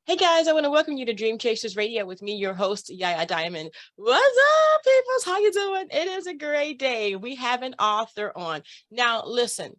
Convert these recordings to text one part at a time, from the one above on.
Hey guys, I want to welcome you to Dream Chasers Radio with me, your host, Yaya Diamond. What's up, peoples? How you doing? It is a great day. We have an author on. Now, listen,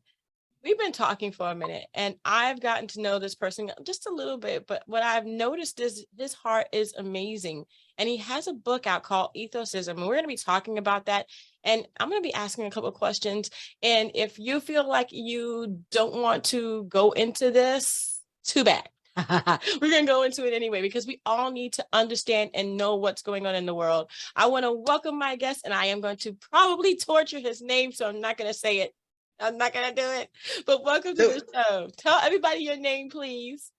we've been talking for a minute and I've gotten to know this person just a little bit, but what I've noticed is his heart is amazing. And he has a book out called Ethosism. And we're going to be talking about that. And I'm going to be asking a couple of questions. And if you feel like you don't want to go into this, too bad. We're going to go into it anyway, because we all need to understand and know what's going on in the world. I want to welcome my guest, and I am going to probably torture his name, so I'm not going to say it. I'm not going to do it. But welcome to the show. Tell everybody your name, please.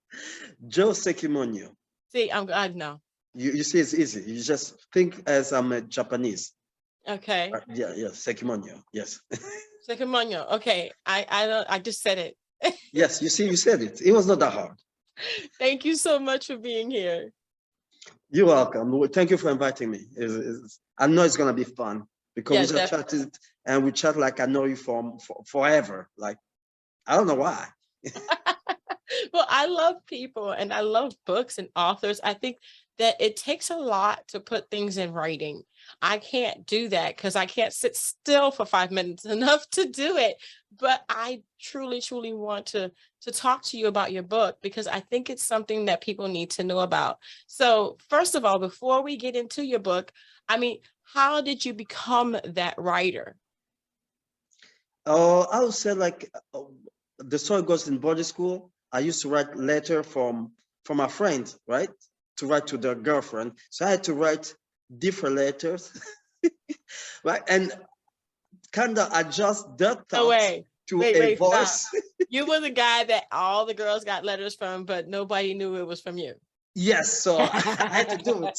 Joe Sekimonyo. See, I know. You see, it's easy. You just think as I'm a Japanese. Okay. Yeah, Sekimonyo. Yes. Sekimonyo. Okay. I just said it. Yes, you see, you said it. It was not that hard. Thank you so much for being here. You're welcome. Thank you for inviting me. I know it's going to be fun because we just chatted and we chat like I know you forever. Like, I don't know why. Well, I love people and I love books and authors. I think that it takes a lot to put things in writing. I can't do that because I can't sit still for 5 minutes enough to do it. But I truly, truly want to talk to you about your book because I think it's something that people need to know about. So first of all, before we get into your book, I mean, how did you become that writer? Oh, I would say like the story goes in boarding school. I used to write letter from a friend, right? To write to their girlfriend. So I had to write different letters, right? And kind of adjust that thought to a voice. You were the guy that all the girls got letters from, but nobody knew it was from you. Yes, so I had to do it.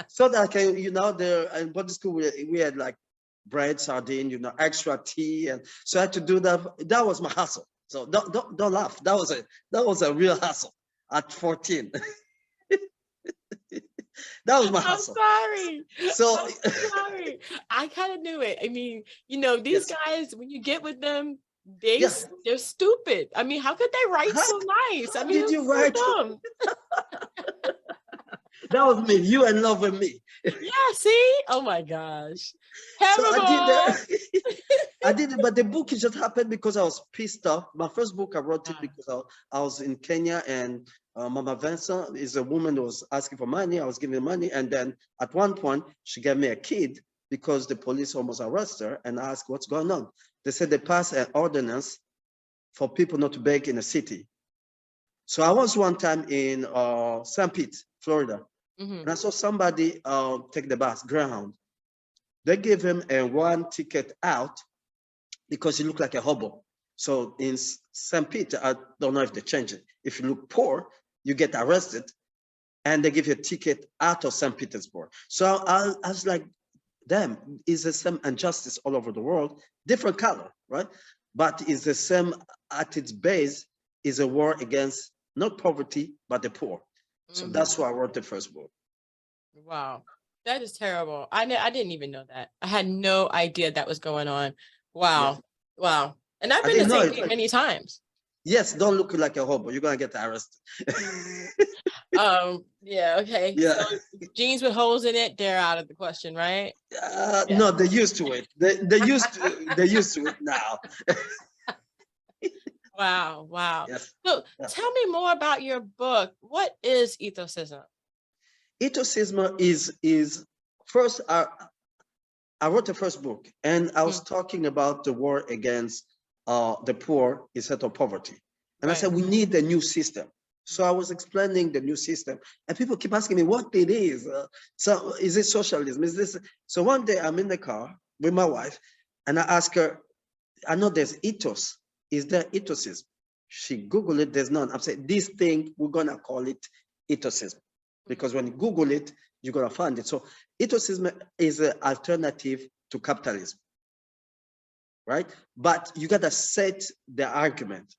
So that I can, there in boarding school we had like bread, sardine, extra tea, and so I had to do that. That was my hustle. So don't laugh. That was a real hustle at 14. That was my hustle. I'm sorry. I kind of knew it. I mean, these guys, when you get with them, they're stupid. I mean, how could they write so nice? I mean, did you write? So that was me. You in love with me. Yeah, see? Oh my gosh. Terrible. So I did it, but the book just happened because I was pissed off. My first book, I wrote it because I was in Kenya and Mama Vincent is a woman who was asking for money. I was giving money. And then at one point, she gave me a kid because the police almost arrested her and asked what's going on. They said they passed an ordinance for people not to beg in the city. So I was one time in St. Pete, Florida. And I saw somebody take the bus, Greyhound. They gave him a one ticket out because he looked like a hobo. So in St. Pete, I don't know if they changed it. If you look poor, you get arrested and they give you a ticket out of St. Petersburg. So I was like, damn, it's the same injustice all over the world, different color, right? But it's the same at its base is a war against not poverty, but the poor. So that's why I wrote the first book. Wow, that is terrible. I didn't even know that. I had no idea that was going on. Wow, yes. Wow. And I've been to St. Pete many times. Yes, don't look like a hobo. You're gonna get arrested. Yeah, okay. Yeah. So jeans with holes in it, they're out of the question, right? No, they're used to it. They're used to it now. Wow. Yes. So tell me more about your book. What is Ethosism? Ethosism is first, I wrote the first book and I was talking about the war against the poor instead of poverty. And I said, we need a new system. So I was explaining the new system and people keep asking me what it is. So is it socialism? Is this? So one day I'm in the car with my wife and I ask her, I know there's ethos. Is there ethosism? She Googled it, there's none. I'm saying this thing, we're gonna call it ethosism. Because when you Google it, you're gonna find it. So ethosism is an alternative to capitalism, right? But you gotta set the argument,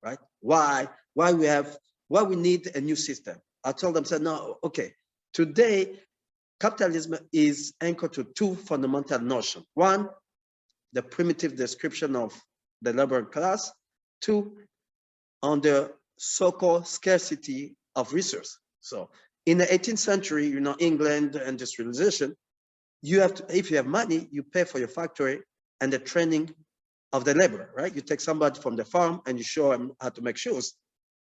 right? Why we need a new system. I told them, said, no, okay. Today, capitalism is anchored to two fundamental notions. One, the primitive description of the labor class. Two, on the so-called scarcity of resource. So in the 18th century, you know, England, industrialization, you have to, if you have money, you pay for your factory and the training of the labor, right? You take somebody from the farm and you show them how to make shoes.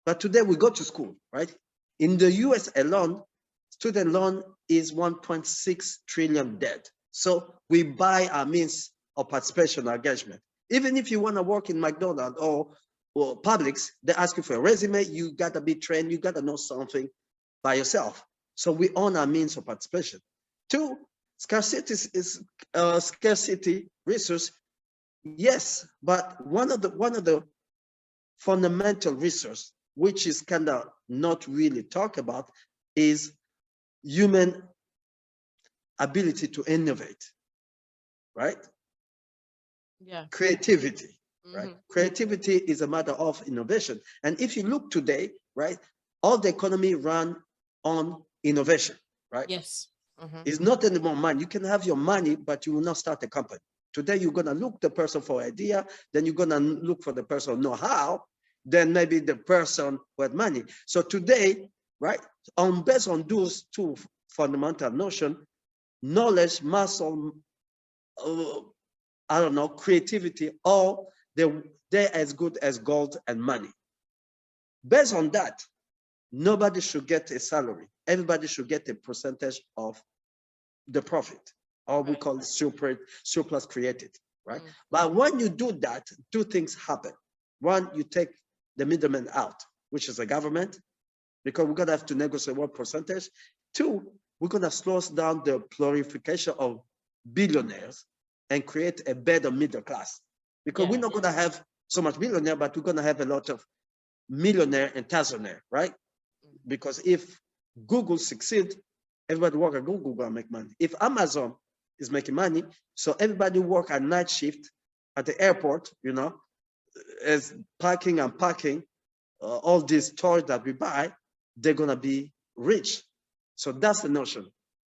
But today we go to school, right? In the US alone, student loan is 1.6 trillion debt. So we buy our means of participation or engagement. Even if you want to work in McDonald's or Publix, they ask you for a resume, you gotta be trained, you gotta know something by yourself. So we own our means of participation. Two, scarcity resource. Yes, but one of the fundamental resource, which is kind of not really talked about, is human ability to innovate, right? Yeah. Creativity, right? Creativity is a matter of innovation. And if you look today, right, all the economy run on innovation, right? Yes. It's not anymore money. You can have your money, but you will not start a company. Today, you're going to look the person for idea, then you're going to look for the person who know how, then maybe the person who had money. So today, right, based on those two fundamental notions, knowledge, muscle, I don't know, creativity, all they're as good as gold and money. Based on that, nobody should get a salary. Everybody should get a percentage of the profit, or we call it surplus created, right? But when you do that, two things happen. One, you take the middleman out, which is the government, because we're gonna have to negotiate what percentage. Two, we're gonna slow down the proliferation of billionaires and create a better middle class. Because we're not gonna have so much billionaire, but we're gonna have a lot of millionaire and thousandaire, right? Because if Google succeeds, everybody work at Google will make money. If Amazon is making money, so everybody work at night shift at the airport, you know, as packing and packing all these toys that we buy, they're gonna be rich. So that's the notion,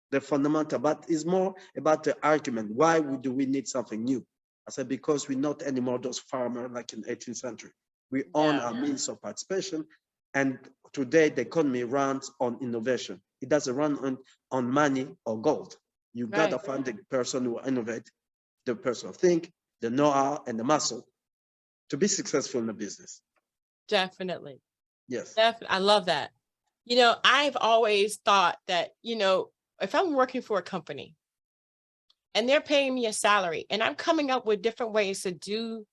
the fundamental, but it's more about the argument. Why do we need something new? I said, because we're not anymore those farmers like in 18th century. We own our means of participation. And today the economy runs on innovation. It doesn't run on money or gold. You gotta find the person who innovate, the person who think, the know-how and the muscle to be successful in the business. Definitely. Yes. I love that. You know, I've always thought that, you know, if I'm working for a company and they're paying me a salary and I'm coming up with different ways to do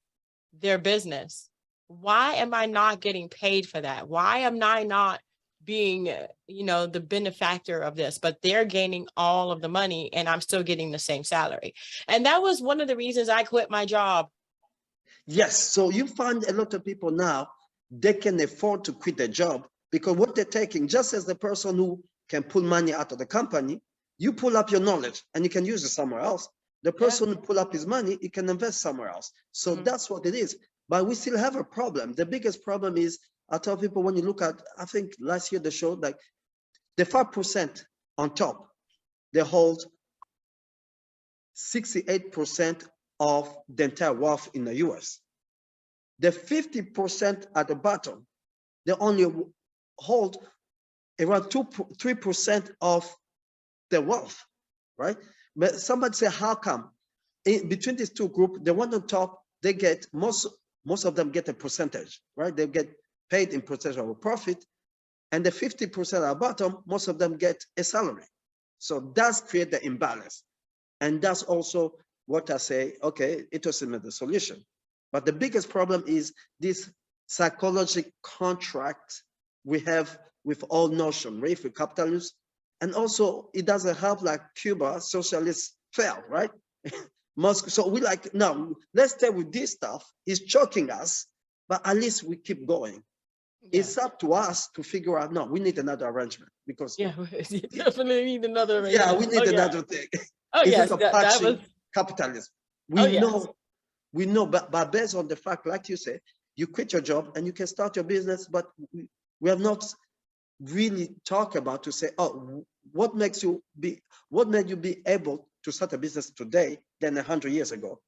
their business, why am I not getting paid for that? Why am I not being, you know, the benefactor of this, but they're gaining all of the money and I'm still getting the same salary? And that was one of the reasons I quit my job. Yes, so you find a lot of people now, they can afford to quit their job because what they're taking, just as the person who can pull money out of the company, you pull up your knowledge and you can use it somewhere else. The person who pull up his money, he can invest somewhere else. So that's what it is. But we still have a problem. The biggest problem is, I tell people when you look at, I think last year they showed like the 5% on top, they hold 68% of the entire wealth in the US. The 50% at the bottom, they only hold around 3% of the wealth, right? But somebody say, how come? In between these two groups, the one on top, they get most of them get a percentage, right? They get paid in percentage of a profit, and the 50% at the bottom, most of them get a salary. So that's create the imbalance, and that's also what I say. Okay, Ethosism is the solution, but the biggest problem is this psychological contract we have with all notion, right? With capitalism, and also it doesn't help like Cuba, socialists fail, right? So we like, no, let's stay with this stuff. It's choking us, but at least we keep going. It's up to us to figure out, no, we need another arrangement because you definitely need another arrangement. Yeah, we need another thing. Oh, yes, that was capitalism. We know, but based on the fact, like you say, you quit your job and you can start your business, but we have not really talked about to say, oh, what made you be able to start a business today than 100 years ago?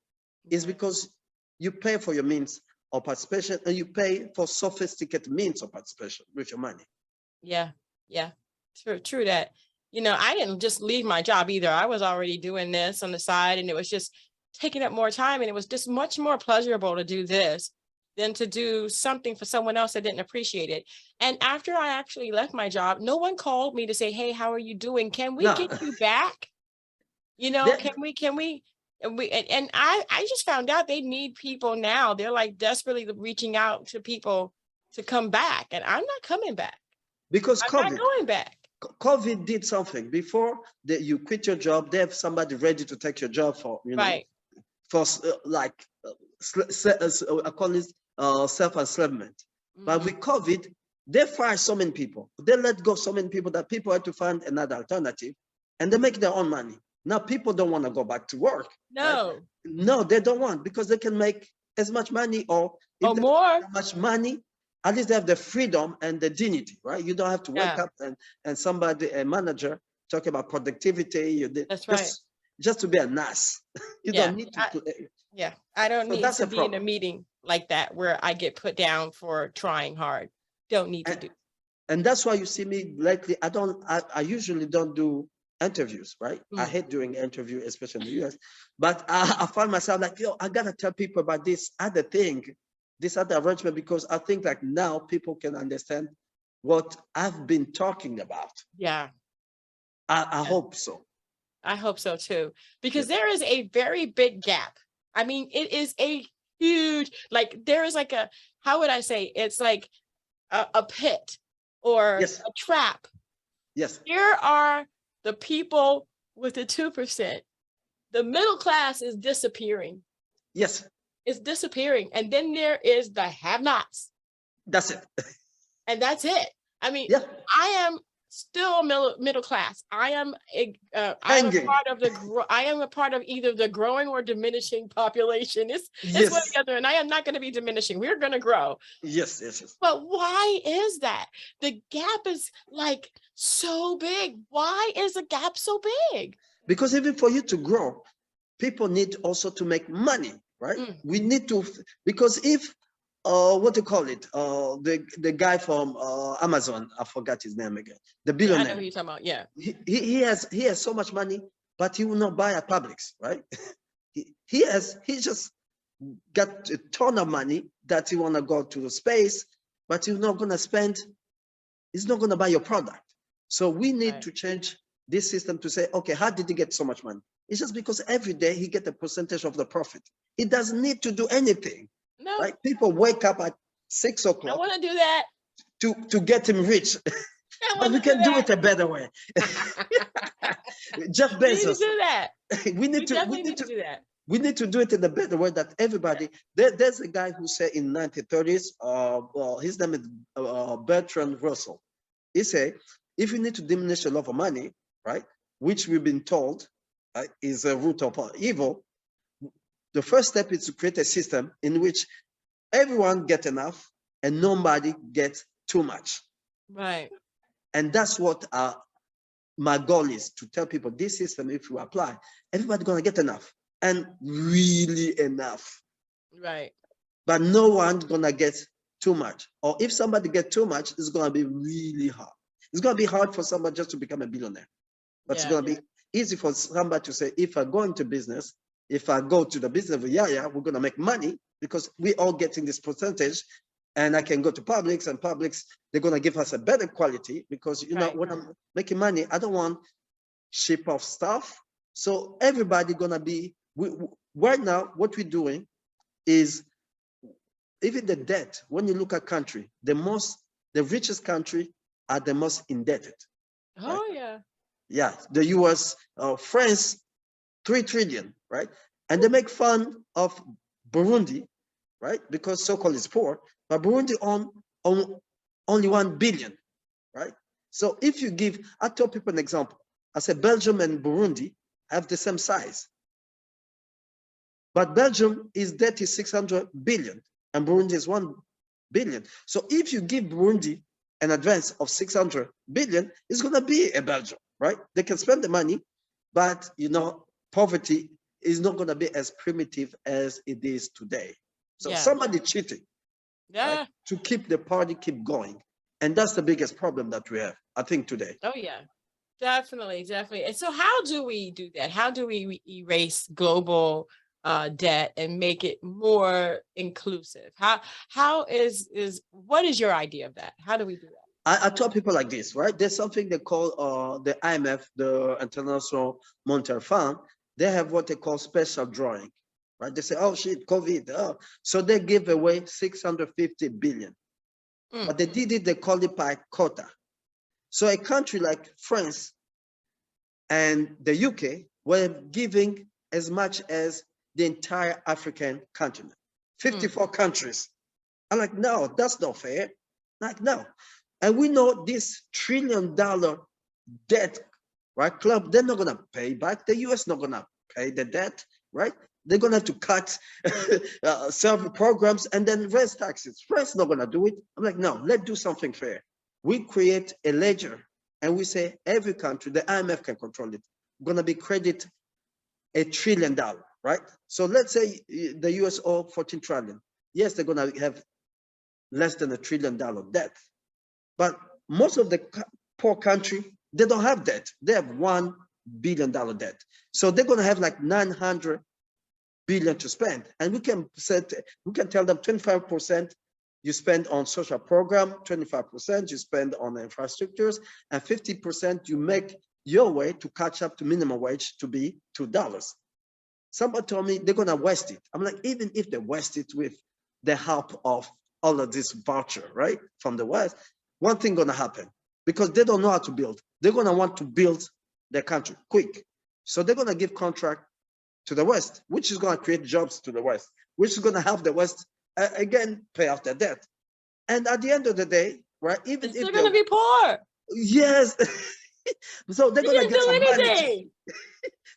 Is because you pay for your means of participation and you pay for sophisticated means of participation with your money. Yeah. Yeah. True that. You know, I didn't just leave my job either. I was already doing this on the side, and it was just taking up more time. And it was just much more pleasurable to do this than to do something for someone else that didn't appreciate it. And after I actually left my job, no one called me to say, hey, how are you doing? Can we No, get you back? You know, that, and I just found out they need people now. They're like desperately reaching out to people to come back. And I'm not coming back. because I'm not going back. COVID did something. Before that, you quit your job, they have somebody ready to take your job for, you know, Right. for I call it self-enslavement. But with COVID, they fire so many people. They let go so many people that people had to find another alternative, and they make their own money. Now people don't want to go back to work. No. Right? No, they don't want, because they can make as much money, or if they more. make that much money, at least they have the freedom and the dignity, right? You don't have to wake Yeah. up and somebody, a manager, talk about productivity. That's right. Just to be a nurse. You Yeah. don't need to. Yeah. I don't So need that's to a be in a problem. meeting like that where I get put down for trying hard. Don't need to do. And that's why you see me lately. I usually don't do interviews, right? I hate doing interview, especially in the US. But I find myself like, yo, I gotta tell people about this other thing, this other arrangement, because I think like now people can understand what I've been talking about. Yeah. I hope so. I hope so too, because there is a very big gap. I mean, it is a huge, like there is like a, how would I say? It's like a pit or Yes. a trap. Yes. Here are the people with the 2%. The middle class is disappearing. Yes. It's disappearing. And then there is the have-nots. That's it. And that's it. I mean, Yeah. I am still middle class. I am a part of either the growing or diminishing population. It's one or the other, and I am not going to be diminishing. We're going to grow. Yes, yes, yes. But why is that? The gap is like so big. Why is the gap so big? Because even for you to grow, people need also to make money, right? We need to, because if what do you call it? The guy from Amazon, I forgot his name again. The billionaire. I know who you're talking about. Yeah. He has so much money, but he will not buy at Publix, right? he just got a ton of money that he want to go to the space, but he's not going to spend. He's not going to buy your product. So we need to change this system to say, okay, how did he get so much money? It's just because every day he get a percentage of the profit. He doesn't need to do anything. No. Right? People wake up at 6 o'clock. I want to do that. To get him rich. But we can do it a better way. Jeff Bezos. We need to do that. We need to do it in a better way that everybody, there's a guy who said in 1930s, well, his name is Bertrand Russell. He said, if you need to diminish the love of money, right, which we've been told is a root of evil, the first step is to create a system in which everyone gets enough and nobody gets too much. Right. And that's what my goal is, to tell people this system, if you apply, everybody's going to get enough, and really enough. Right. But no one's going to get too much. Or if somebody gets too much, it's going to be really hard. It's going to be hard for somebody just to become a billionaire. But it's going to be easy for somebody to say, if I go into business, if I go to the business of Yaya, we're going to make money because we all getting this percentage, and I can go to Publix, and Publix, they're going to give us a better quality because, you know, when I'm making money, I don't want cheap off stuff. So everybody going to be, right now, what we're doing is, even the debt, when you look at country, the richest country are the most indebted. Oh, right? Yeah, the US, France, 3 trillion, right? And they make fun of Burundi, right? Because so-called is poor, but Burundi on only 1 billion, right? So if you give, I tell people an example. I said Belgium and Burundi have the same size. But Belgium is debt is 600 billion and Burundi is 1 billion. So if you give Burundi an advance of 600 billion, it's gonna be a Belgium, right? They can spend the money, but you know, poverty is not gonna be as primitive as it is today. So somebody cheating, right, to keep the party keep going. And that's the biggest problem that we have, I think, today. Oh, yeah. Definitely, definitely. And so how do we do that? How do we erase global debt and make it more inclusive? How is what is your idea of that? How do we do that? I tell people like this, right? There's something they call the IMF, the International Monetary Fund. They have what they call special drawing, right? They say, oh shit, COVID. Oh. So they give away 650 billion. But they did it, they called it by quota. So a country like France and the UK were giving as much as the entire African continent, 54 countries. I'm like, no, that's not fair. Like, no. And we know this $1 trillion debt, right, club, they're not going to pay back. The US not going to pay the debt, right? They're going to have to cut several programs and then raise taxes. France not going to do it. I'm like, no, let's do something fair. We create a ledger and we say every country, the IMF can control it, going to be credit $1 trillion, right? So let's say the US owe 14 trillion. Yes, they're going to have less than $1 trillion debt. But most of the poor country, they don't have debt. They have $1 billion debt. So they're going to have like 900 billion to spend. And we can tell them 25% you spend on social program, 25% you spend on infrastructures, and 50% you make your way to catch up to minimum wage to be $2. Somebody told me they're going to waste it. I'm like, even if they waste it with the help of all of this voucher, right, from the West, one thing going to happen, because they don't know how to build. They're going to want to build their country quick. So they're going to give contract to the West, which is going to create jobs to the West, which is going to help the West, again, pay off their debt. And at the end of the day, right, even if they're going to be poor. Yes. So they're going to get some money.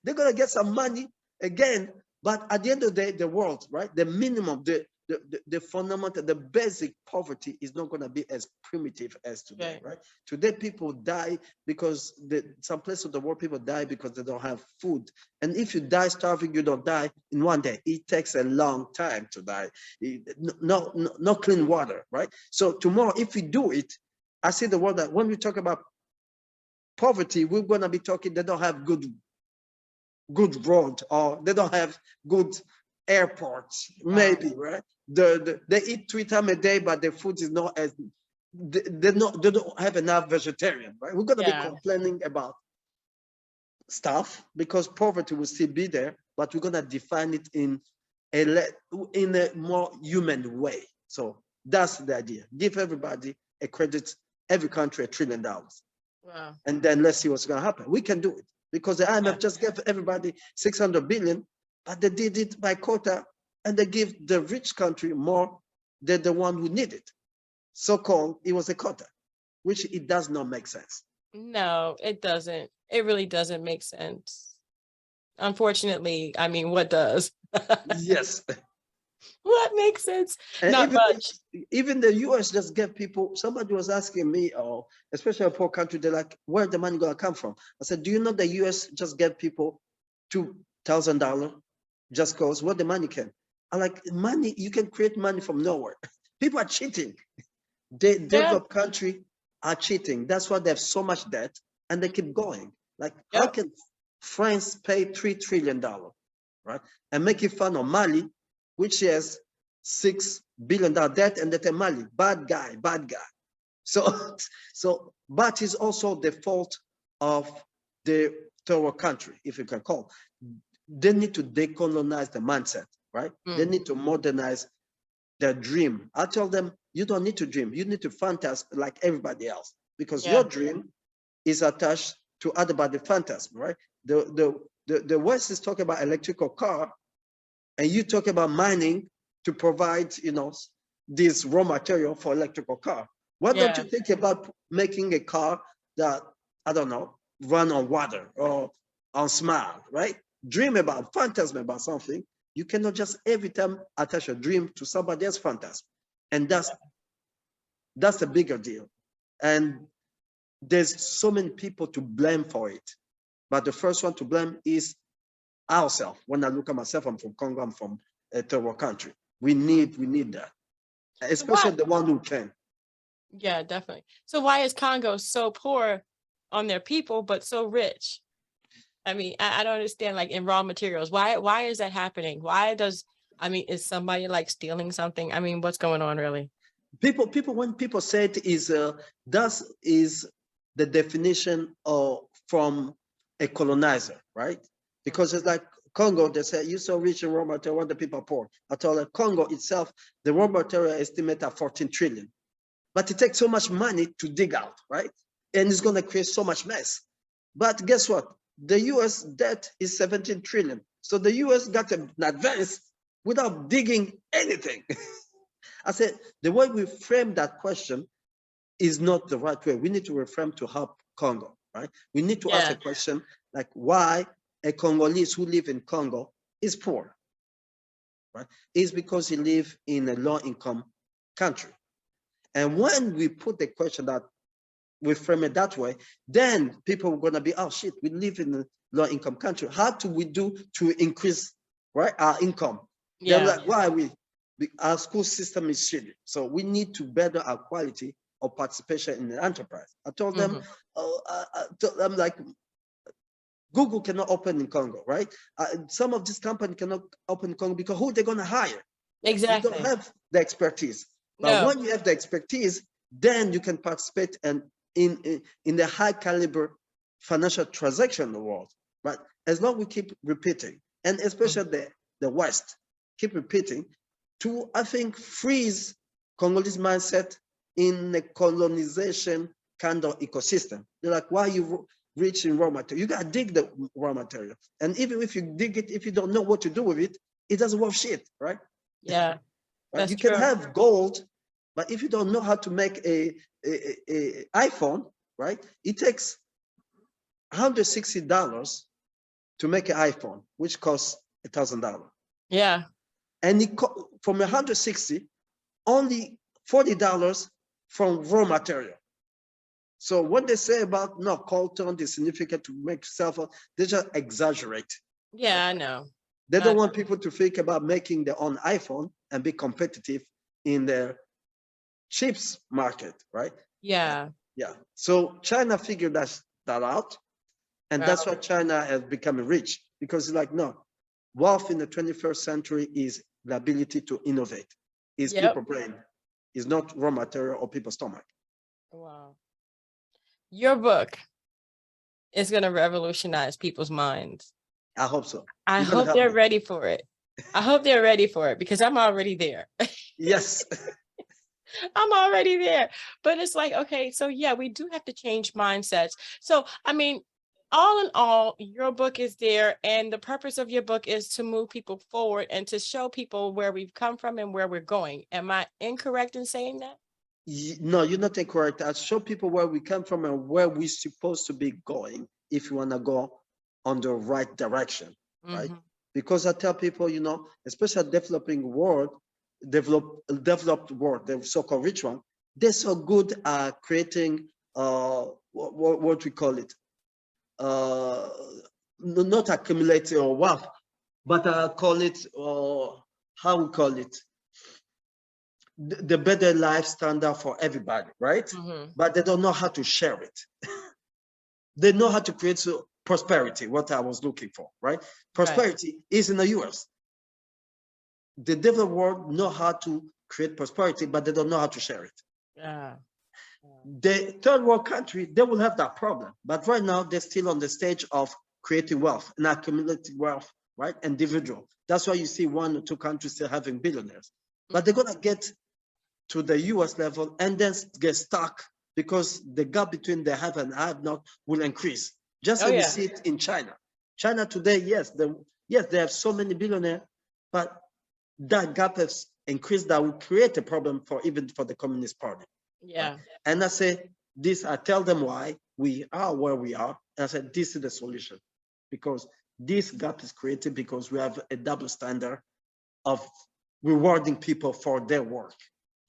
They're going to get some money again. But at the end of the day, the world, right, the minimum, the fundamental, the basic poverty is not going to be as primitive as today, right? Today, people die because some places of the world, people die because they don't have food. And if you die starving, you don't die in one day. It takes a long time to die. No clean water, right? So tomorrow, if we do it, I see the world that when we talk about poverty, we're going to be talking, they don't have good road, or they don't have good airports, maybe, right? They eat 3 times a day, but their food is not as, they don't have enough vegetarian, right? We're going to be complaining about stuff because poverty will still be there, but we're going to define it in a more human way. So that's the idea. Give everybody a credit, every country $1 trillion. Wow. And then let's see what's going to happen. We can do it because the IMF just gave everybody 600 billion, but they did it by quota, and they give the rich country more than the one who need it. So-called, it was a quota, which it does not make sense. No, it doesn't. It really doesn't make sense. Unfortunately, I mean, what does? Yes. What makes sense? And not much. Even the US just gave people, somebody was asking me, or especially a poor country, they're like, where the money gonna come from? I said, do you know the US just gave people $2,000 just cause where the money came? I'm like, money, you can create money from nowhere. People are cheating. The developed country are cheating. That's why they have so much debt and they keep going. Like, how can France pay $3 trillion, right? And make it fun of Mali, which has $6 billion debt, and that Mali, bad guy. So but it's also the fault of the third country, if you can call. They need to decolonize the mindset, right? They need to modernize their dream. I tell them, you don't need to dream. You need to fantasize like everybody else, because your dream is attached to other body phantasm, right? The West is talking about electrical car, and you talk about mining to provide, this raw material for electrical car. Why don't you think about making a car that, I don't know, run on water or on smile, right? Dream about, phantasm about something. You cannot just every time attach a dream to somebody else's phantasm. And that's a bigger deal. And there's so many people to blame for it. But the first one to blame is ourselves. When I look at myself, I'm from Congo, I'm from a third world country. We need that, especially the one who can. Yeah, definitely. So why is Congo so poor on their people, but so rich? I mean, I don't understand, like in raw materials. Why is that happening? Why does, I mean, is somebody like stealing something? I mean, what's going on really? When people say it is, that is the definition of from a colonizer, right? Because it's like Congo, they say you're so rich in raw material, when the people are poor. I told you, Congo itself, the raw material estimate at 14 trillion, but it takes so much money to dig out, right? And it's going to create so much mess. But guess what? The US debt is 17 trillion. So the US got an advance without digging anything. I said, the way we frame that question is not the right way. We need to reframe to help Congo, right? We need to ask a question like why a Congolese who live in Congo is poor, right? It's because he live in a low-income country. And when we put the question that we frame it that way, then people are going to be, oh shit, we live in a low-income country. How do we do to increase, right, our income? They're like, why our school system is shitty. So we need to better our quality of participation in the enterprise. I told them, I'm like, Google cannot open in Congo, right? Some of this company cannot open in Congo because who are they going to hire? Exactly. You don't have the expertise. But when you have the expertise, then you can participate in the high caliber financial transaction in the world. But as long as we keep repeating, and especially the West, keep repeating, to, I think, freeze Congolese mindset in the colonization kind of ecosystem. They're like, why are you rich in raw material? You gotta dig the raw material. And even if you dig it, if you don't know what to do with it, it doesn't worth shit, right? Yeah. Right? You can have gold, but if you don't know how to make a iPhone, right? It takes $160 to make an iPhone, which costs $1,000. Yeah. And from 160, only $40 from raw material. So what they say about no colton is significant to make cell phone, they just exaggerate. Yeah, I know. They don't want people to think about making their own iPhone and be competitive in their chips market, right? Yeah. Yeah. So China figured that out. And that's why China has become rich, because it's like, no, wealth in the 21st century is the ability to innovate. Is people brain, is not raw material or people's stomach. Wow. Your book is going to revolutionize people's minds. I hope so. I hope they're ready for it. I hope they're ready for it because I'm already there. Yes. I'm already there. But it's like, okay, so yeah, we do have to change mindsets. So, I mean, all in all, your book is there, and the purpose of your book is to move people forward and to show people where we've come from and where we're going. Am I incorrect in saying that? No, you're not incorrect. I show people where we come from and where we're supposed to be going if you want to go on the right direction, right? Because I tell people, you know, especially developing world, developed world, the so-called rich one, they're so good at creating what we call it, not accumulating or wealth, but I call it, how we call it, the better life standard for everybody, right? But they don't know how to share it. They know how to create prosperity, what I was looking for, right? Prosperity is in the US. The developed world know how to create prosperity, but they don't know how to share it. The third world country, they will have that problem. But right now, they're still on the stage of creating wealth and accumulating wealth, right? Individual. That's why you see 1 or 2 countries still having billionaires. But they're gonna get to the US level and then get stuck because the gap between the have and have not will increase. Just as we see it in China. China today, yes, they have so many billionaires, but that gap has increased. That will create a problem for even for the Communist Party. Right? And I say this, I tell them why we are where we are. And I said, this is the solution, because this gap is created because we have a double standard of rewarding people for their work.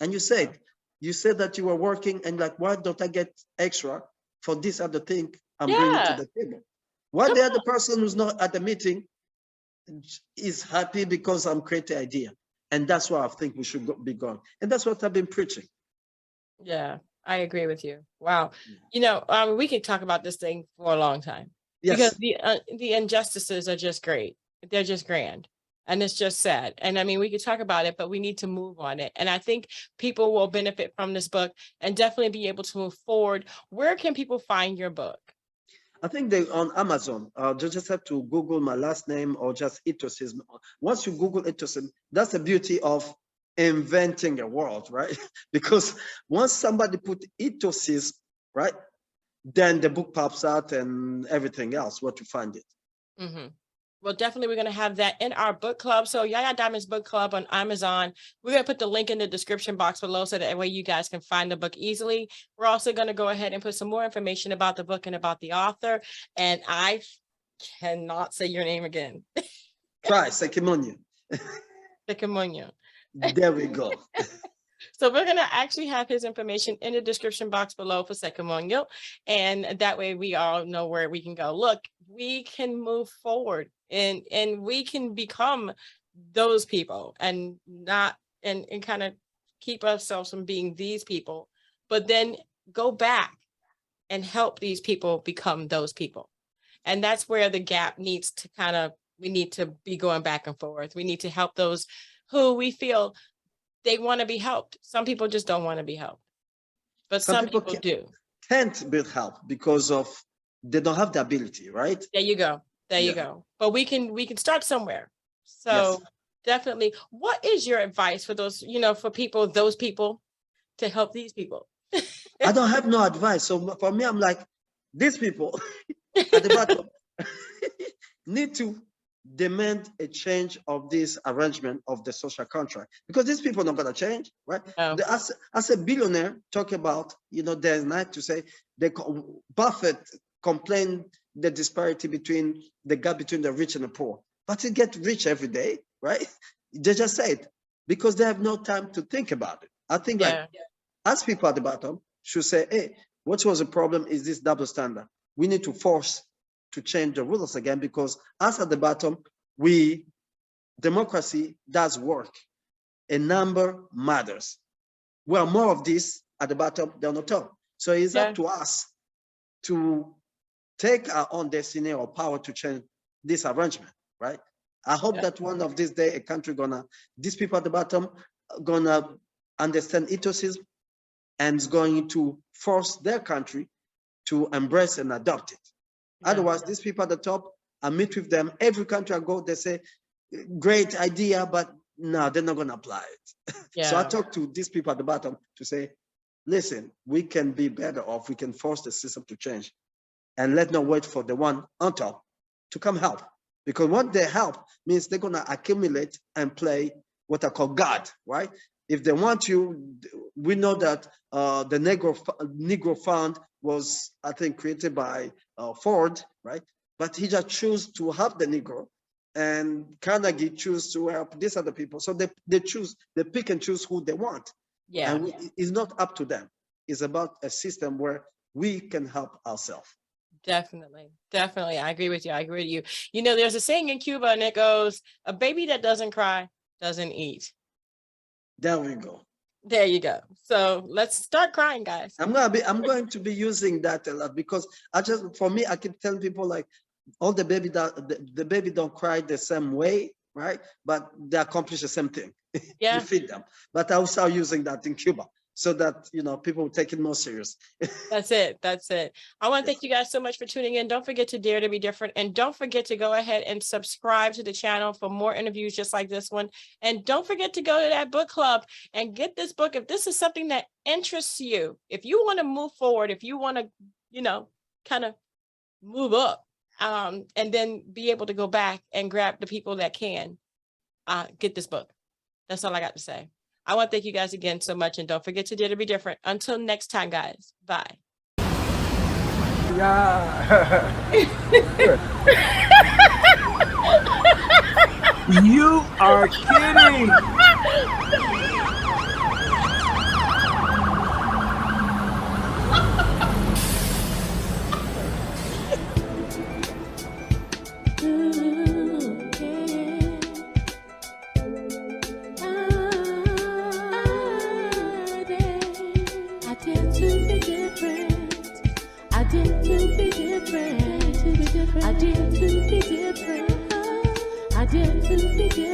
And you said that you were working and like, why don't I get extra for this other thing I'm bringing to the table? Why the other person who's not at the meeting is happy because I'm creating idea? And that's why I think we should be going. And that's what I've been preaching. Yeah. I agree with you. Wow. We could talk about this thing for a long time. Yes. Because the injustices are just great. They're just grand. And it's just sad. And I mean, we could talk about it, but we need to move on it. And I think people will benefit from this book and definitely be able to move forward. Where can people find your book? I think they on Amazon. You just have to Google my last name or just Ethosism. Once you Google Ethosism, that's the beauty of inventing a word, right? Because once somebody put Ethosism, right, then the book pops out and everything else, where to find it. Mm-hmm. Well, definitely we're going to have that in our book club. So Yaya Diamond's book club on Amazon. We're going to put the link in the description box below so that way you guys can find the book easily. We're also going to go ahead and put some more information about the book and about the author. And I cannot say your name again. Try Sekimonyo. Sekimonyo. There we go. So we're going to actually have his information in the description box below for Sekimonyo. And that way we all know where we can go. Look, we can move forward and we can become those people and not and kind of keep ourselves from being these people, but then go back and help these people become those people. And that's where the gap needs to we need to be going back and forth. We need to help those who we feel they want to be helped. Some people just don't want to be helped, but some people do. Can't be helped because of they don't have the ability, right? There you go. There you go. But we can start somewhere. So definitely, what is your advice for those, for people, those people to help these people? I don't have no advice. So for me, I'm like, these people at the bottom need to demand a change of this arrangement of the social contract, because these people are not going to change, right? No. As a billionaire talk about, there's not to say Buffett complained the disparity between the gap between the rich and the poor, but he get rich every day, right? They just say it because they have no time to think about it. I think as people at the bottom should say, hey, what was the problem is this double standard. We need to force to change the rules again, because us at the bottom, democracy does work. A number matters. We are more of this at the bottom than the top. So it's up to us to take our own destiny or power to change this arrangement, right? I hope that one of these days, these people at the bottom are gonna understand ethosism and is going to force their country to embrace and adopt it. Otherwise, these people at the top, I meet with them. Every country I go, they say, great idea, but no, they're not going to apply it. So I talk to these people at the bottom to say, listen, we can be better off. We can force the system to change. And let's not wait for the one on top to come help. Because what they help means they're going to accumulate and play what I call God, right? If they want you, we know that the Negro Fund was, I think, created by Ford, right? But he just chose to help the Negro, and Carnegie choose to help these other people. So they pick and choose who they want. And it's not up to them. It's about a system where we can help ourselves. Definitely. I agree with you. There's a saying in Cuba, and it goes, a baby that doesn't cry doesn't eat. There we go. There you go. So let's start crying, guys. I'm going to be using that a lot, because I keep telling people, like, all the baby don't cry the same way, right? But they accomplish the same thing. You feed them. But I will start using that in Cuba, so that people will take it more serious. That's it. I want to thank you guys so much for tuning in. Don't forget to dare to be different, and don't forget to go ahead and subscribe to the channel for more interviews just like this one. And don't forget to go to that book club and get this book if this is something that interests you. If you want to move forward, if you want to kind of move up, and then be able to go back and grab the people that can get this book. That's all I got to say. I want to thank you guys again so much, and don't forget to dare to be different. Until next time, guys. Bye. You are kidding. I tend to to begin.